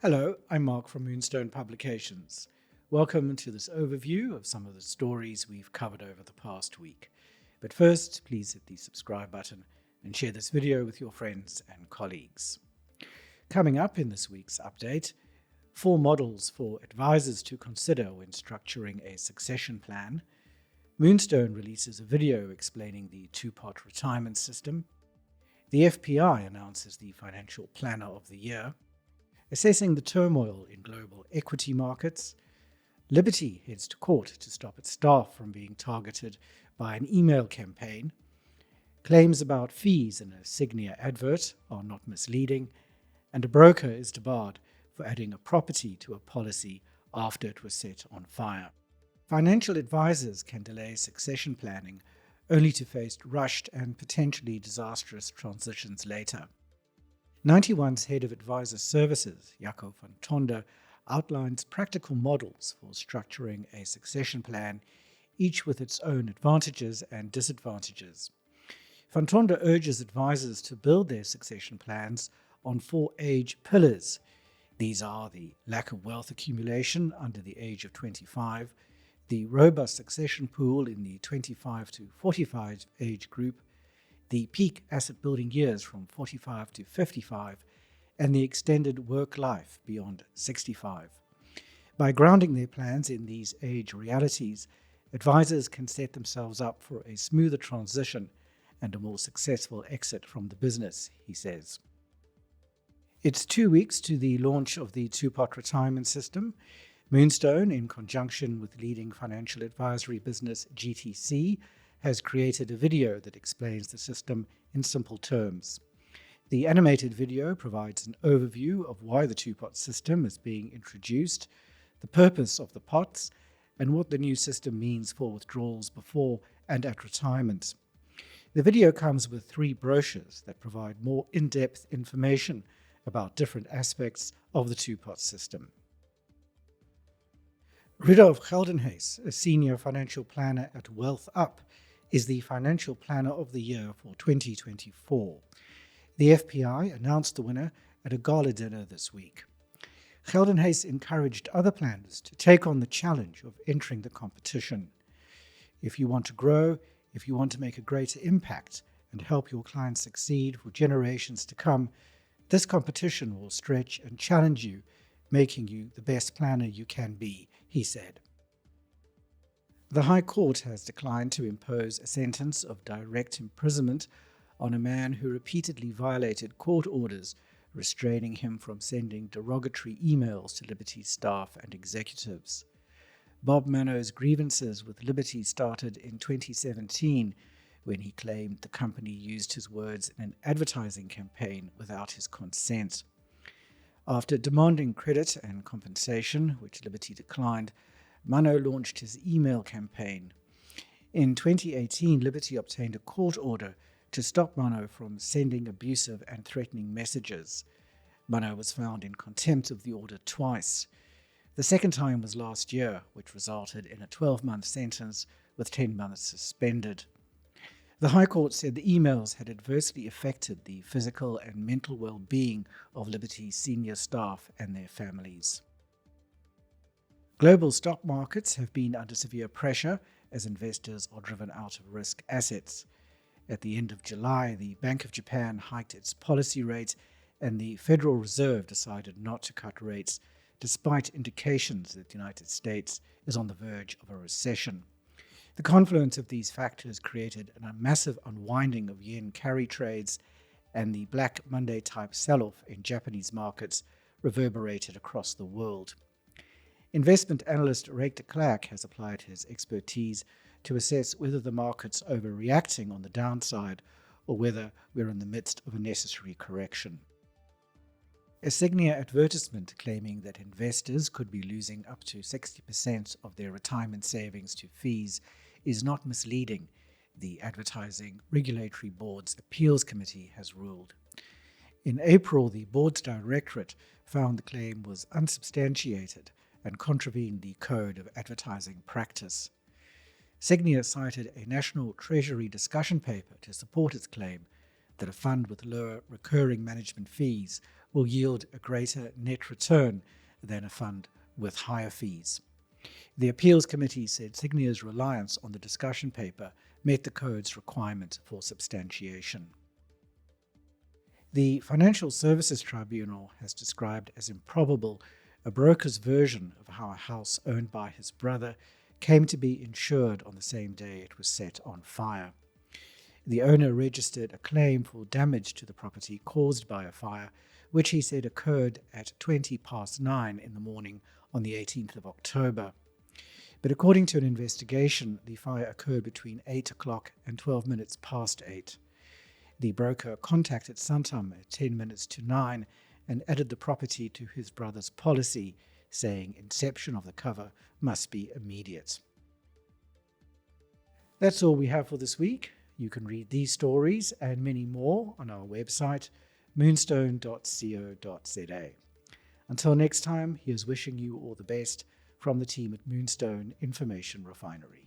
Hello, I'm Mark from Moonstone Publications. Welcome to this overview of some of the stories we've covered over the past week. But first, please hit the subscribe button and share this video with your friends and colleagues. Coming up in this week's update, 4 models for advisors to consider when structuring a succession plan. Moonstone releases a video explaining the two-pot retirement system. The FPI announces the Financial Planner of the Year. Assessing the turmoil in global equity markets. Liberty heads to court to stop its staff from being targeted by an email campaign. Claims about fees in a Sygnia advert are not misleading. And a broker is debarred for adding a property to a policy after it was set on fire. Financial advisors can delay succession planning only to face rushed and potentially disastrous transitions later. 91's head of advisor services, Jaco van Tonder, outlines practical models for structuring a succession plan, each with its own advantages and disadvantages. Van Tonder urges advisors to build their succession plans on 4 age pillars. These are the lack of wealth accumulation under the age of 25, the robust succession pool in the 25 to 45 age group, the peak asset building years from 45 to 55, and the extended work life beyond 65. By grounding their plans in these age realities, advisors can set themselves up for a smoother transition and a more successful exit from the business, he says. It's 2 weeks to the launch of the two-pot retirement system. Moonstone, in conjunction with leading financial advisory business GTC, has created a video that explains the system in simple terms. The animated video provides an overview of why the two-pot system is being introduced, the purpose of the pots, and what the new system means for withdrawals before and at retirement. The video comes with 3 brochures that provide more in-depth information about different aspects of the two-pot system. Rudolf Geldenhuys, a senior financial planner at Wealth Up, is the Financial Planner of the Year for 2024. The FPI announced the winner at a gala dinner this week. Geldenhuys encouraged other planners to take on the challenge of entering the competition. If you want to grow, if you want to make a greater impact and help your clients succeed for generations to come, this competition will stretch and challenge you, making you the best planner you can be, he said. The High Court has declined to impose a sentence of direct imprisonment on a man who repeatedly violated court orders restraining him from sending derogatory emails to Liberty's staff and executives. Bob Mano's grievances with Liberty started in 2017 when he claimed the company used his words in an advertising campaign without his consent. After demanding credit and compensation, which Liberty declined, Mano launched his email campaign. In 2018, Liberty obtained a court order to stop Mano from sending abusive and threatening messages. Mano was found in contempt of the order twice. The second time was last year, which resulted in a 12-month sentence with 10 months suspended. The High Court said the emails had adversely affected the physical and mental well-being of Liberty's senior staff and their families. Global stock markets have been under severe pressure as investors are driven out of risk assets. At the end of July, the Bank of Japan hiked its policy rate and the Federal Reserve decided not to cut rates, despite indications that the United States is on the verge of a recession. The confluence of these factors created a massive unwinding of yen carry trades, and the Black Monday-type sell-off in Japanese markets reverberated across the world. Investment analyst Rake de Klerk has applied his expertise to assess whether the market's overreacting on the downside or whether we're in the midst of a necessary correction. A Sygnia advertisement claiming that investors could be losing up to 60% of their retirement savings to fees is not misleading, the Advertising Regulatory Board's Appeals Committee has ruled. In April, the board's directorate found the claim was unsubstantiated and contravened the Code of Advertising Practice. Sygnia cited a National Treasury discussion paper to support its claim that a fund with lower recurring management fees will yield a greater net return than a fund with higher fees. The appeals committee said Sygnia's reliance on the discussion paper met the code's requirement for substantiation. The Financial Services Tribunal has described as improbable a broker's version of how a house owned by his brother came to be insured on the same day it was set on fire. The owner registered a claim for damage to the property caused by a fire, which he said occurred at 9:20 in the morning on the 18th of October. But according to an investigation, the fire occurred between 8 o'clock and 12 minutes past 8. The broker contacted Santam at 10 minutes to 9 and added the property to his brother's policy, saying inception of the cover must be immediate. That's all we have for this week. You can read these stories and many more on our website, moonstone.co.za. Until next time, here's wishing you all the best from the team at Moonstone Information Refinery.